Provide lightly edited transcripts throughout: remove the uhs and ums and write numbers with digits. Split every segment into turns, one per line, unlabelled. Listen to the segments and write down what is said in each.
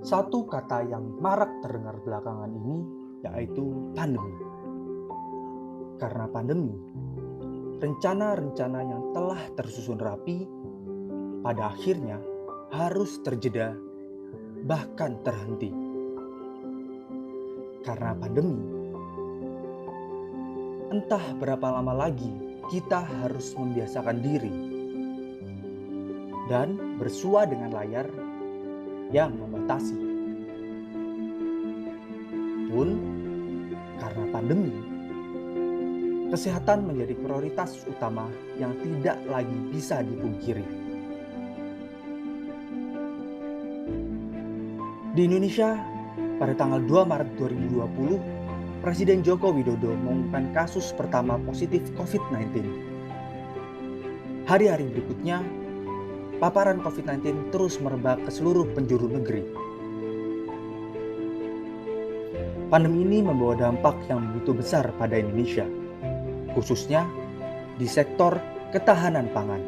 Satu kata yang marak terdengar belakangan ini yaitu pandemi. Karena pandemi, rencana-rencana yang telah tersusun rapi pada akhirnya harus terjeda, bahkan terhenti. Karena pandemi, entah berapa lama lagi kita harus membiasakan diri dan bersua dengan layar yang membatasi. Pun karena pandemi, kesehatan menjadi prioritas utama yang tidak lagi bisa dipungkiri. Di Indonesia, pada tanggal 2 Maret 2020, Presiden Joko Widodo mengumumkan kasus pertama positif COVID-19. Hari-hari berikutnya, paparan COVID-19 terus merebak ke seluruh penjuru negeri. Pandemi ini membawa dampak yang begitu besar pada Indonesia, khususnya di sektor ketahanan pangan.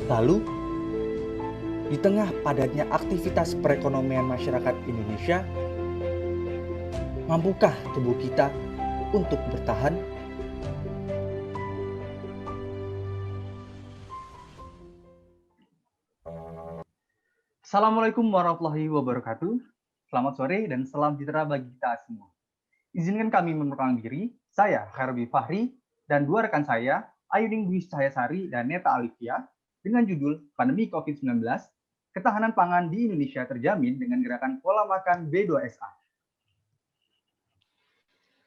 Lalu, di tengah padatnya aktivitas perekonomian masyarakat Indonesia, mampukah tubuh kita untuk bertahan?
Assalamualaikum warahmatullahi wabarakatuh. Selamat sore dan salam sejahtera bagi kita semua. Izinkan kami memperkenalkan diri, saya Herbi Fahri dan dua rekan saya, Ayuning Dwi Cahyasari dan Neta Alivia, dengan judul Pandemi COVID-19, Ketahanan Pangan di Indonesia Terjamin dengan Gerakan Pola Makan B2SA.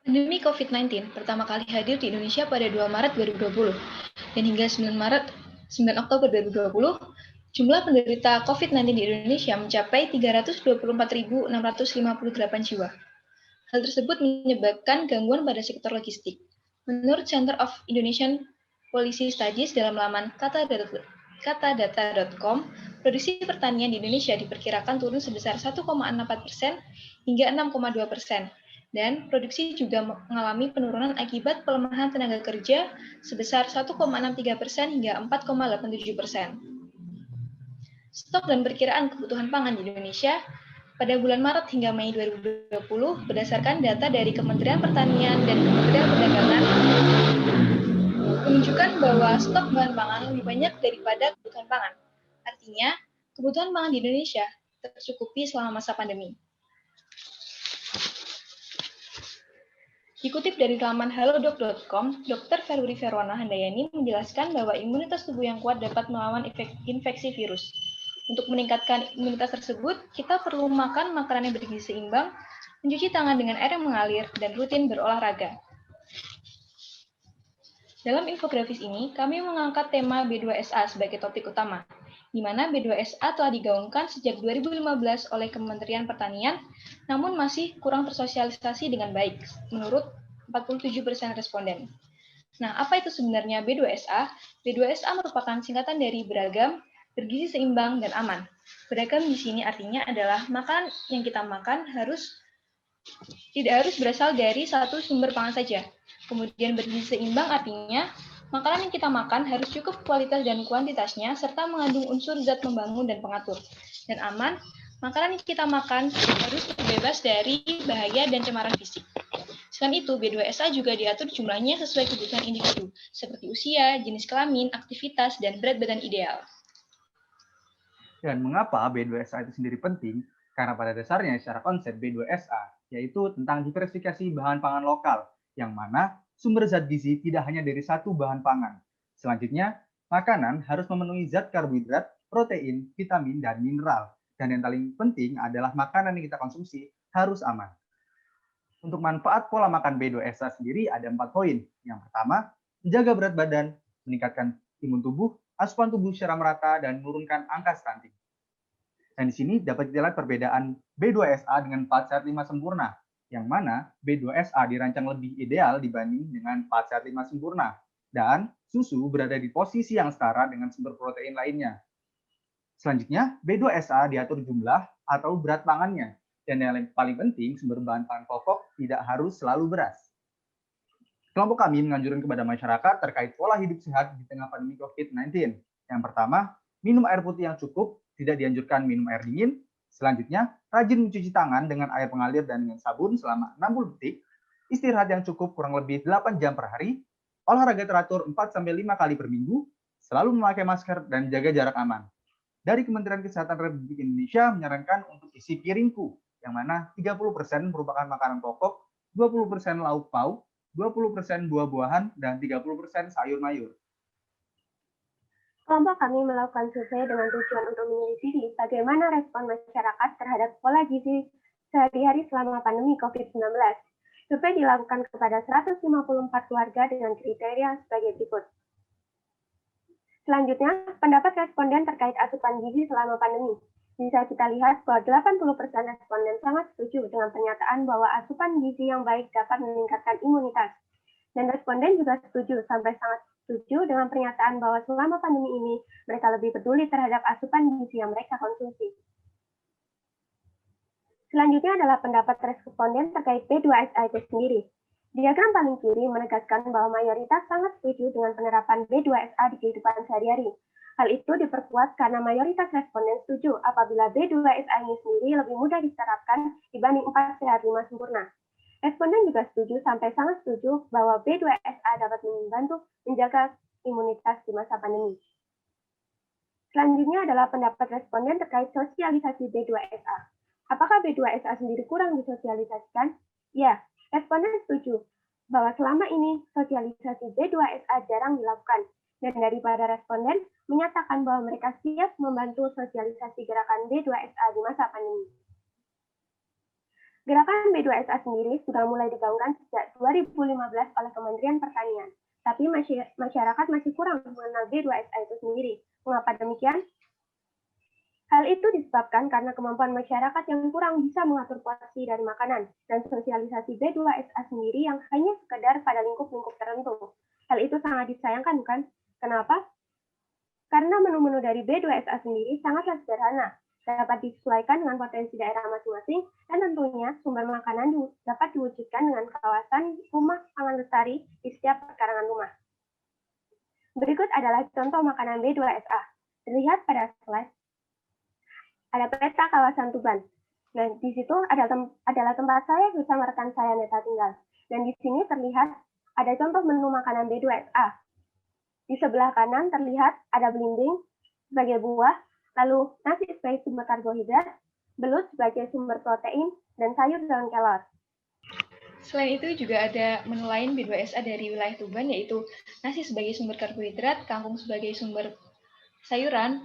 Pandemi COVID-19 pertama kali hadir di Indonesia pada 2 Maret 2020 dan hingga 9 Oktober 2020, jumlah penderita COVID-19 di Indonesia mencapai 324.658 jiwa. Hal tersebut menyebabkan gangguan pada sektor logistik. Menurut Center of Indonesian Policy Studies dalam laman katadata.com, produksi pertanian di Indonesia diperkirakan turun sebesar 1,64% hingga 6,2%. Dan produksi juga mengalami penurunan akibat pelemahan tenaga kerja sebesar 1,63% hingga 4,87%. Stok dan perkiraan kebutuhan pangan di Indonesia pada bulan Maret hingga Mei 2020 berdasarkan data dari Kementerian Pertanian dan Kementerian Perdagangan menunjukkan bahwa stok bahan pangan lebih banyak daripada kebutuhan pangan. Artinya, kebutuhan pangan di Indonesia tercukupi selama masa pandemi. Dikutip dari laman halodoc.com, Dr. Feruri Verwana Handayani menjelaskan bahwa imunitas tubuh yang kuat dapat melawan infeksi virus. Untuk meningkatkan imunitas tersebut, kita perlu makan makanan yang bergizi seimbang, mencuci tangan dengan air yang mengalir, dan rutin berolahraga. Dalam infografis ini, kami mengangkat tema B2SA sebagai topik utama, di mana B2SA telah digaungkan sejak 2015 oleh Kementerian Pertanian, namun masih kurang tersosialisasi dengan baik, menurut 47% responden. Nah, apa itu sebenarnya B2SA? B2SA merupakan singkatan dari beragam, bergizi seimbang, dan aman. Beragam di sini artinya adalah makanan yang kita makan tidak harus berasal dari satu sumber pangan saja. Kemudian bergizi seimbang artinya makanan yang kita makan harus cukup kualitas dan kuantitasnya serta mengandung unsur zat membangun dan pengatur. Dan aman, makanan yang kita makan harus terbebas dari bahaya dan cemaran fisik. Selain itu, B2SA juga diatur jumlahnya sesuai kebutuhan individu, seperti usia, jenis kelamin, aktivitas, dan berat badan ideal.
Dan mengapa B2SA itu sendiri penting? Karena pada dasarnya secara konsep B2SA, yaitu tentang diversifikasi bahan pangan lokal, yang mana sumber zat gizi tidak hanya dari satu bahan pangan. Selanjutnya, makanan harus memenuhi zat karbohidrat, protein, vitamin, dan mineral. Dan yang paling penting adalah makanan yang kita konsumsi harus aman. Untuk manfaat pola makan B2SA sendiri ada 4 poin. Yang pertama, menjaga berat badan, meningkatkan imun tubuh, asupan tubuh secara merata, dan menurunkan angka stunting. Dan di sini dapat kita lihat perbedaan B2SA dengan 4 sehat 5 sempurna. yang mana B2SA dirancang lebih ideal dibanding dengan 4 sehat 5 sempurna, dan susu berada di posisi yang setara dengan sumber protein lainnya. Selanjutnya, B2SA diatur jumlah atau berat pangannya, dan yang paling penting, sumber bahan pangan pokok tidak harus selalu beras. Kelompok kami menganjurkan kepada masyarakat terkait pola hidup sehat di tengah pandemi COVID-19. Yang pertama, minum air putih yang cukup, tidak dianjurkan minum air dingin. Selanjutnya, rajin mencuci tangan dengan air mengalir dan dengan sabun selama 60 detik. Istirahat yang cukup kurang lebih 8 jam per hari. Olahraga teratur 4-5 kali per minggu. Selalu memakai masker dan jaga jarak aman. Dari Kementerian Kesehatan Republik Indonesia menyarankan untuk isi piringku, yang mana 30% merupakan makanan pokok, 20% lauk pauk, 20% buah-buahan, dan 30% sayur mayur.
Kelompok kami melakukan survei dengan tujuan untuk menyelidiki bagaimana respon masyarakat terhadap pola gizi sehari-hari selama pandemi COVID-19. Survei dilakukan kepada 154 keluarga dengan kriteria sebagai berikut. Selanjutnya, pendapat responden terkait asupan gizi selama pandemi. Bisa kita lihat bahwa 80% responden sangat setuju dengan pernyataan bahwa asupan gizi yang baik dapat meningkatkan imunitas. Dan responden juga setuju sampai sangat setuju dengan pernyataan bahwa selama pandemi ini mereka lebih peduli terhadap asupan gizi yang mereka konsumsi. Selanjutnya adalah pendapat responden terkait B2SA itu sendiri. Diagram paling kiri menegaskan bahwa mayoritas sangat setuju dengan penerapan B2SA di kehidupan sehari-hari. Hal itu diperkuat karena mayoritas responden setuju apabila B2SA ini sendiri lebih mudah diterapkan dibanding 4 sehat 5 sempurna. Responden juga setuju sampai sangat setuju bahwa B2SA dapat membantu menjaga imunitas di masa pandemi. Selanjutnya adalah pendapat responden terkait sosialisasi B2SA. Apakah B2SA sendiri kurang disosialisasikan? Ya, responden setuju bahwa selama ini sosialisasi B2SA jarang dilakukan, dan daripada responden menyatakan bahwa mereka siap membantu sosialisasi gerakan B2SA di masa pandemi. Gerakan B2SA sendiri sudah mulai digaungkan sejak 2015 oleh Kementerian Pertanian, tapi masyarakat masih kurang mengenal B2SA itu sendiri. Mengapa demikian? Hal itu disebabkan karena kemampuan masyarakat yang kurang bisa mengatur porsi dari makanan, dan sosialisasi B2SA sendiri yang hanya sekedar pada lingkup-lingkup tertentu. Hal itu sangat disayangkan, bukan? Kenapa? Karena menu-menu dari B2SA sendiri sangatlah sederhana, dapat disesuaikan dengan potensi daerah masing-masing, dan tentunya sumber makanan dapat diwujudkan dengan kawasan rumah pangan lestari di setiap perkarangan rumah. Berikut adalah contoh makanan B2SA. Terlihat pada slide. Ada peta kawasan Tuban. Dan di situ adalah tempat saya bersama rekan saya Neta tinggal. Dan di sini terlihat ada contoh menu makanan B2SA. Di sebelah kanan terlihat ada belimbing sebagai buah, lalu nasi sebagai sumber karbohidrat, belut sebagai sumber protein, dan sayur daun kelor.
Selain itu juga ada menu lain B2SA dari wilayah Tuban, yaitu nasi sebagai sumber karbohidrat, kangkung sebagai sumber sayuran,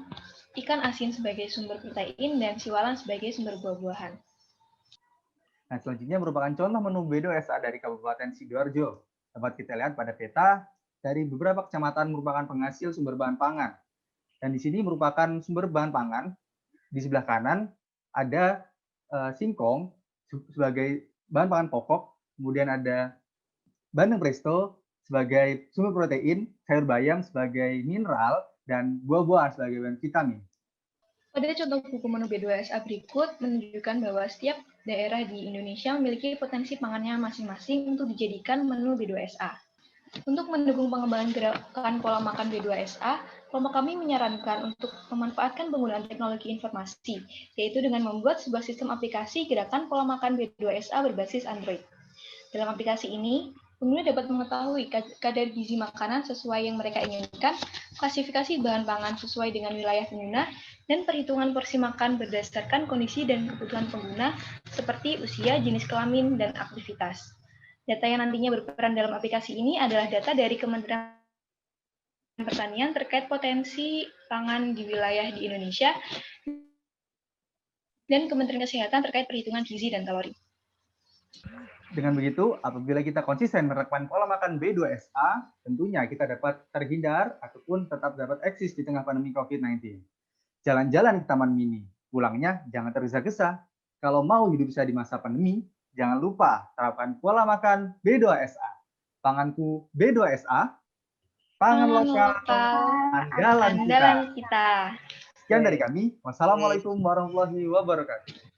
ikan asin sebagai sumber protein, dan siwalan sebagai sumber buah-buahan.
Nah, selanjutnya merupakan contoh menu B2SA dari Kabupaten Sidoarjo. Dapat kita lihat pada peta dari beberapa kecamatan merupakan penghasil sumber bahan pangan. Dan di sini merupakan sumber bahan pangan. Di sebelah kanan ada singkong sebagai bahan pangan pokok, kemudian ada bandeng presto sebagai sumber protein, sayur bayam sebagai mineral, dan buah-buahan sebagai bahan vitamin.
Pada contoh buku menu B2SA berikut menunjukkan bahwa setiap daerah di Indonesia memiliki potensi pangannya masing-masing untuk dijadikan menu B2SA. Untuk mendukung pengembangan gerakan pola makan B2SA, kelompok kami menyarankan untuk memanfaatkan penggunaan teknologi informasi, yaitu dengan membuat sebuah sistem aplikasi gerakan pola makan B2SA berbasis Android. Dalam aplikasi ini, pengguna dapat mengetahui kadar gizi makanan sesuai yang mereka inginkan, klasifikasi bahan pangan sesuai dengan wilayah pengguna, dan perhitungan porsi makan berdasarkan kondisi dan kebutuhan pengguna seperti usia, jenis kelamin, dan aktivitas. Data yang nantinya berperan dalam aplikasi ini adalah data dari Kementerian Pertanian terkait potensi pangan di wilayah di Indonesia dan Kementerian Kesehatan terkait perhitungan gizi dan kalori.
Dengan begitu, apabila kita konsisten menerapkan pola makan B2SA, tentunya kita dapat terhindar ataupun tetap dapat eksis di tengah pandemi COVID-19. Jalan-jalan ke taman mini, pulangnya jangan tergesa-gesa. Kalau mau hidup bisa di masa pandemi, jangan lupa terapkan pola makan B2SA. Panganku B2SA, pangan lokal andalan kita.
kita.
Sekian dari kami. Wassalamualaikum warahmatullahi wabarakatuh.